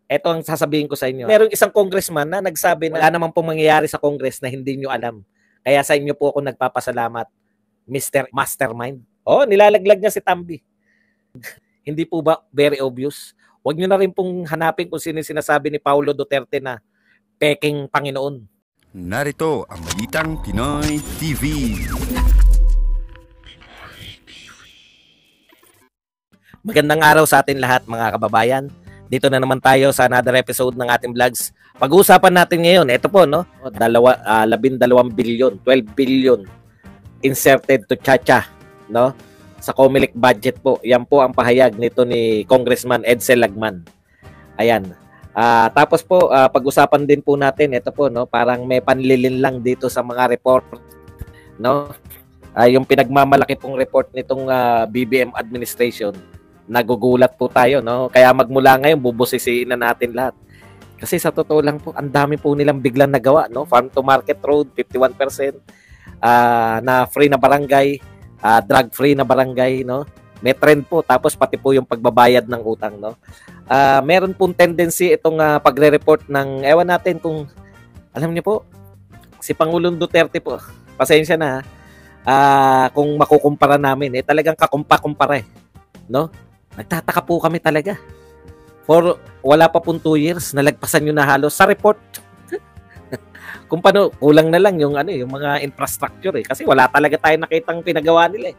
Ito ang sasabihin ko sa inyo. Merong isang congressman na nagsabi na wala naman pong mangyayari sa Congress na hindi nyo alam. Kaya sa inyo po ako nagpapasalamat, Mr. Mastermind. Oh, nilalaglag niya si Tambi. Hindi po ba very obvious? Huwag nyo na rin pong hanapin kung sino sinasabi ni Paulo Duterte na peking Panginoon. Narito ang Balitang Pinoy TV. Magandang araw sa atin lahat mga kababayan. Dito na naman tayo sa another episode ng ating vlogs. Pag-uusapan natin ngayon, ito po, no? 12 billion, 12 billion inserted to Chacha, no? Sa COMELEC budget po. Yan po ang pahayag nito ni Congressman Edsel Lagman. Ayan. Tapos po, pag-usapan din po natin, ito po, no? Parang may panlilin lang dito sa mga report, no? Yung pinagmamalaki pong report nitong BBM administration. Nagugulat po tayo, no? Kaya magmula ngayon, bubusisiin na natin lahat. Kasi sa totoo lang po, ang dami po nilang biglang nagawa, no? Farm to Market Road, 51%, na free na barangay, drug-free na barangay, no? May trend po, tapos pati po yung pagbabayad ng utang, no? Meron pong tendency itong pagre-report ng, ewan natin kung, alam niyo po, si Pangulong Duterte po, pasensya na, kung makukumpara namin, talagang kakumpa-kumpara, no? Nagtataka po kami talaga. For wala pa pong 2 years, nalagpasan nyo na halos sa report. Kung paano, kulang na lang yung, yung mga infrastructure Kasi wala talaga tayo nakitang pinagawa nila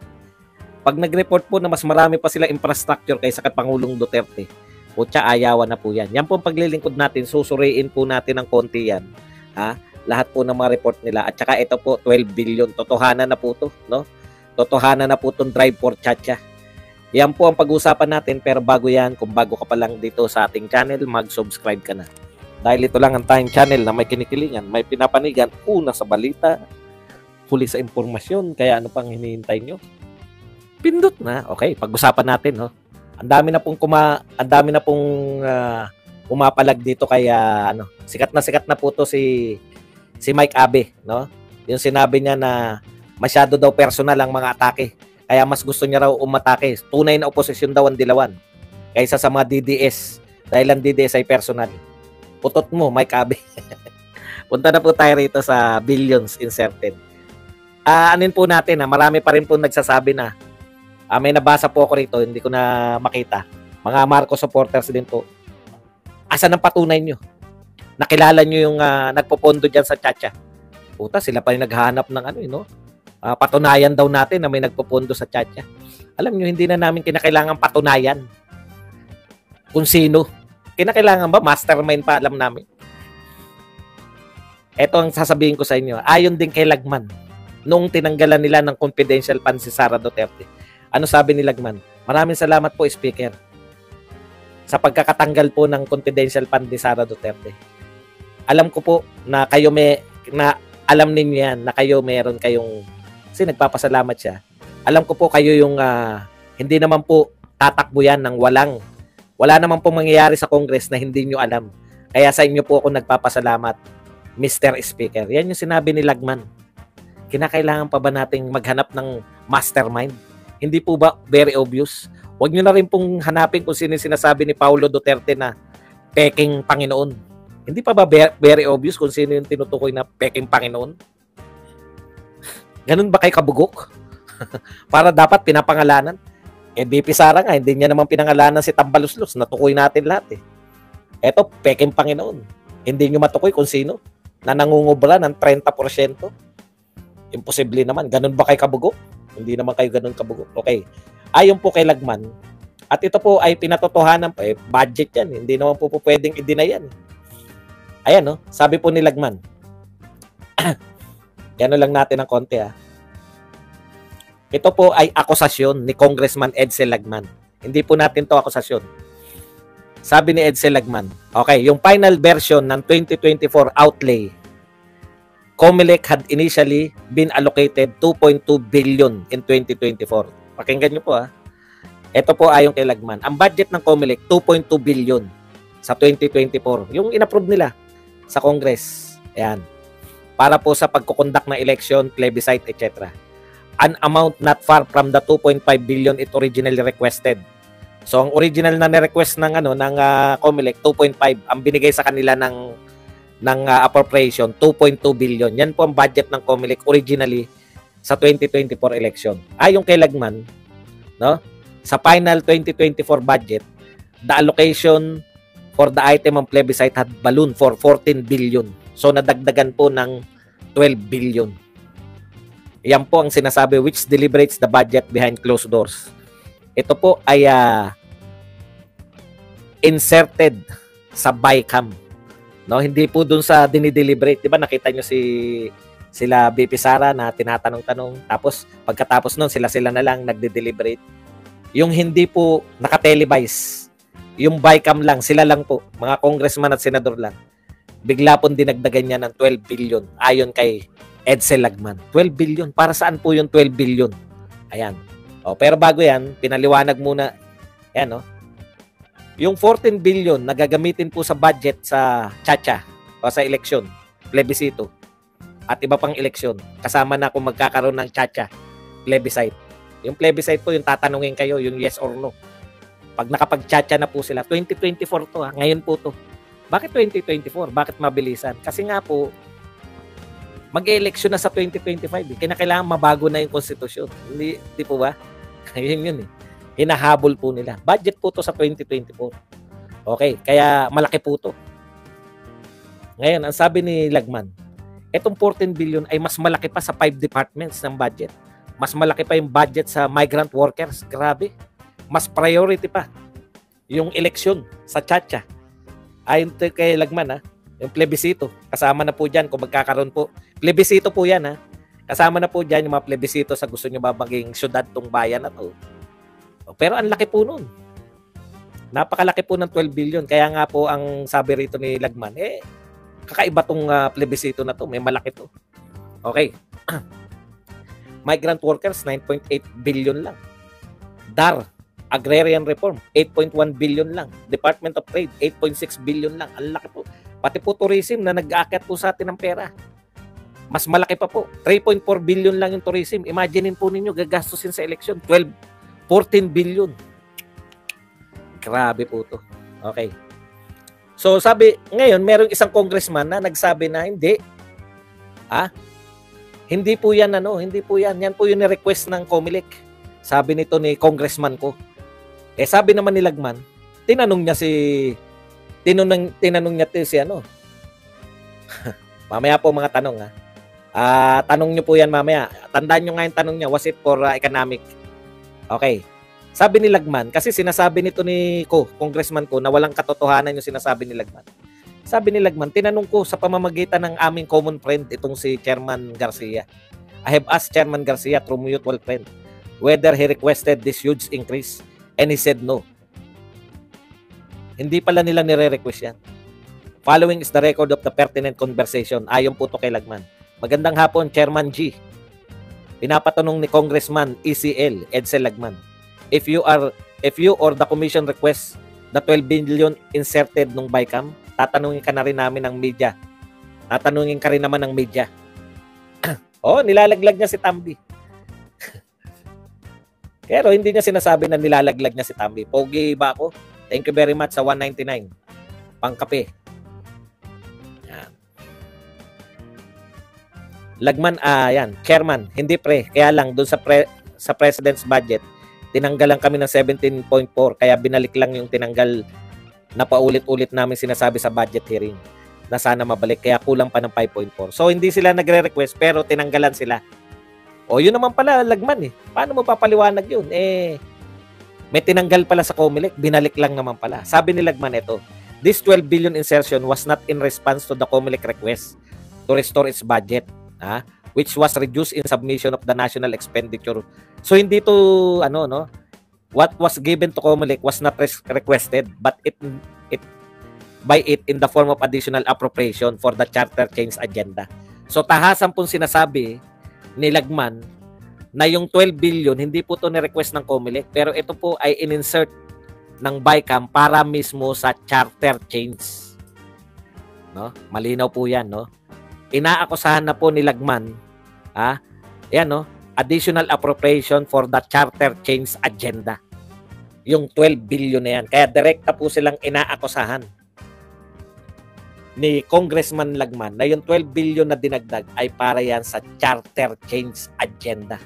Pag nag-report po na mas marami pa sila infrastructure kaysa kay Pangulong Duterte, putya, ayawan na po yan. Yan po ang paglilingkod natin, susuriin po natin ng konti yan. Lahat po ng mga report nila. At saka ito po, 12 billion. Totohanan na po to, no? Totohanan na po itong Drive for Chacha. Yan po ang pag-usapan natin, pero bago yan, kung bago ka pa lang dito sa ating channel, mag-subscribe ka na. Dahil ito lang ang tayong channel na may kinikilingan, may pinapanigan, una sa balita, huli sa impormasyon, kaya ano pang hinihintay nyo? Pindot na. Okay, pag-usapan natin, no? Ang dami na pong umapalag dito kaya sikat na po to si Mike Abe, no? Yung sinabi niya na masyado daw personal ang mga atake. Kaya mas gusto niya raw umatake. Tunay na oposisyon daw ang dilawan kaysa sa mga DDS. Dahil ang DDS ay personal. Putot mo, Mike Abe. Punta na po tayo rito sa billions inserted. Anin po natin, marami pa rin po nagsasabi na. May nabasa po ako rito, hindi ko na makita. Mga Marcos supporters din po. Asan ang patunay nyo? Nakilala nyo yung nagpopondo dyan sa Chacha. Puta, sila pa rin naghahanap ng patunayan daw natin na may nagpopondo sa Chacha. Alam nyo, hindi na namin kinakailangan patunayan kung sino. Kinakailangan ba? Mastermind pa, alam namin. Ito ang sasabihin ko sa inyo. Ayon din kay Lagman, noong tinanggalan nila ng confidential fund si Sara Duterte. Ano sabi ni Lagman? Maraming salamat po, Speaker, sa pagkakatanggal po ng confidential fund ni Sara Duterte. Alam ko po na kayo alam ninyo yan, na kayo meron kayong, kasi nagpapasalamat siya. Alam ko po kayo yung hindi naman po tatakbo yan ng wala naman po mangyayari sa Congress na hindi nyo alam. Kaya sa inyo po ako nagpapasalamat, Mr. Speaker. Yan yung sinabi ni Lagman. Kinakailangan pa ba nating maghanap ng mastermind? Hindi po ba very obvious? Huwag nyo na rin pong hanapin kung sino sinasabi ni Paulo Duterte na peking Panginoon. Hindi pa ba very obvious kung sino yung tinutukoy na peking Panginoon? Ganun ba kay kabugok? Para dapat pinapangalanan? BP Sara nga, hindi niya naman pinangalanan si Tambaluslos. Natukoy natin lahat Eto, peking Panginoon. Hindi nyo matukoy kung sino na nangungubra ng 30%. Imposible naman. Ganun ba kay kabugok? Hindi naman kayo ganun kabugok. Okay. Ayon po kay Lagman, at ito po ay pinatotohanan pa budget yan. Hindi naman po pwedeng i-deny yan. Ayan, sabi po ni Lagman. Yan lang natin ng konti Ito po ay akusasyon ni Congressman Edsel Lagman. Hindi po natin to akusasyon. Sabi ni Edsel Lagman, okay, yung final version ng 2024 outlay, COMELEC had initially been allocated 2.2 billion in 2024. Pakinggan nyo po Ito po ayon kay Lagman. Ang budget ng COMELEC, 2.2 billion sa 2024. Yung inapprove nila sa Congress. Ayan. Para po sa pagkukondak ng election, plebiscite, etc. An amount not far from the 2.5 billion it originally requested. So ang original na ni-request ng COMELEC 2.5, ang binigay sa kanila ng appropriation 2.2 billion. Yan po ang budget ng COMELEC originally sa 2024 election. Yung kay Lagman, no? Sa final 2024 budget, the allocation for the item on plebiscite had ballooned for 14 billion. So nadagdagan po ng 12 billion. Yan po ang sinasabi which deliberates the budget behind closed doors. Ito po ay inserted sa BICAM. No, hindi po dun sa dinideliberate. 'Di ba nakita niyo sila BP Sara na tinatanong-tanong, tapos pagkatapos nun sila na lang nagde-deliberate. Yung hindi po naka-televise, yung BICAM lang, sila lang po, mga congressman at senador lang. Bigla pong dinagdagan niya ng 12 billion ayon kay Edsel Lagman. 12 billion. Para saan po yung 12 billion? Ayan. Pero bago yan, pinaliwanag muna. Ayan, yung 14 billion na gagamitin po sa budget sa Chacha o sa eleksyon, plebisito, at iba pang eleksyon. Kasama na kung magkakaroon ng Chacha, plebiscite. Yung plebiscite po, yung tatanungin kayo, yung yes or no. Pag nakapag-Chacha na po sila, 2024 to ngayon po to. Bakit 2024? Bakit mabilisan? Kasi nga po, mag-eleksyon na sa 2025. Kinakailangan mabago na yung konstitusyon. Hindi po ba? Yun hinahabol po nila. Budget po to sa 2024. Okay, kaya malaki po to. Ngayon, ang sabi ni Lagman, etong 14 billion ay mas malaki pa sa 5 departments ng budget. Mas malaki pa yung budget sa migrant workers. Grabe. Mas priority pa yung eleksyon sa Chacha. Ayon kay Lagman, yung plebisito. Kasama na po dyan kung magkakaroon po. Plebisito po yan, Kasama na po dyan yung mga plebisito sa gusto nyo ba maging syudad tong bayan na to. Pero ang laki po nun. Napakalaki po ng 12 billion. Kaya nga po ang sabi rito ni Lagman, kakaiba tong plebisito na to. May malaki to. Okay. Migrant workers, 9.8 billion lang. DAR, Agrarian Reform, 8.1 billion lang. Department of Trade, 8.6 billion lang. Ang laki po. Pati po tourism na nag-aakyat po sa atin ng pera. Mas malaki pa po. 3.4 billion lang yung tourism. Imaginein po ninyo, gagastusin sa eleksyon. 14 billion. Grabe po to. Okay. So sabi, ngayon, merong isang congressman na nagsabi na hindi. Hindi po yan, hindi po yan. Yan po yung ni-request ng COMELEC. Sabi nito ni congressman ko. Sabi naman ni Lagman, tinanong niya si mamaya po mga tanong, tanong niyo po yan mamaya. Tandaan niyo nga yung tanong niya, was it for economic? Okay. Sabi ni Lagman, kasi sinasabi nito ni congressman ko na walang katotohanan yung sinasabi ni Lagman. Sabi ni Lagman, tinanong ko sa pamamagitan ng aming common friend, itong si Chairman Garcia. I have asked Chairman Garcia through mutual friend whether he requested this huge increase, and he said no. Hindi pala nila nire-request yan. Following is the record of the pertinent conversation. Ayon po to kay Lagman. Magandang hapon, Chairman G. Pinapatanong ni Congressman ECL, Edsel Lagman. If you or the commission request the 12 billion inserted nung BICAM, tatanungin ka na rin namin ng media. Tatanungin ka rin naman ng media. Nilalaglag niya si Tambi. Pero hindi niya sinasabi na nilalaglag niya si Tambi. Pogi ba ako? Thank you very much sa 199. Pangkape. Yan. Lagman, yan. Chairman, hindi pre. Kaya lang, doon sa President's budget, tinanggalan kami ng 17.4. Kaya binalik lang yung tinanggal na paulit-ulit namin sinasabi sa budget hearing na sana mabalik. Kaya kulang pa ng 5.4. So, hindi sila nagre-request pero tinanggalan sila. Yun naman pala, Lagman Paano mo papaliwanag yun? May tinanggal pala sa COMELEC, binalik lang naman pala. Sabi ni Lagman ito, this 12 billion insertion was not in response to the COMELEC request to restore its budget, which was reduced in submission of the national expenditure. So hindi to what was given to COMELEC was not requested, but it in the form of additional appropriation for the charter change agenda. So tahasan pong sinasabi ni Lagman na yung 12 billion hindi po to ni-request ng COMELEC, pero ito po ay in-insert ng BICAM para mismo sa charter change. Malinaw po 'yan, Inaakusahan na po ni Lagman, additional appropriation for the charter change agenda. yung 12 billion na yan. Kaya direkta po silang inaakusahan ni Congressman Lagman na yung 12 billion na dinagdag ay para yan sa charter change agenda.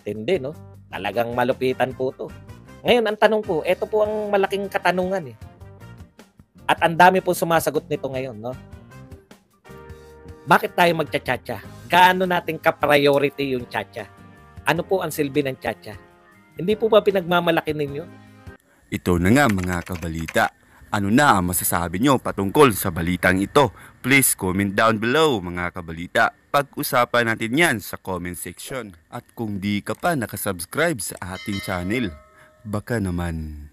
Hindi, no? Talagang malupitan po to. Ngayon, ang tanong po, ito po ang malaking katanungan eh. At ang dami po sumasagot nito ngayon, no? Bakit tayo magcha-chacha? Gaano natin ka-priority yung chacha? Ano po ang silbi ng chacha? Hindi po ba pinagmamalaki ninyo? Ito na nga mga kabalita. Ano na ang masasabi nyo patungkol sa balitang ito? Please comment down below mga kabalita. Pag-usapan natin yan sa comment section. At kung di ka pa nakasubscribe sa ating channel, baka naman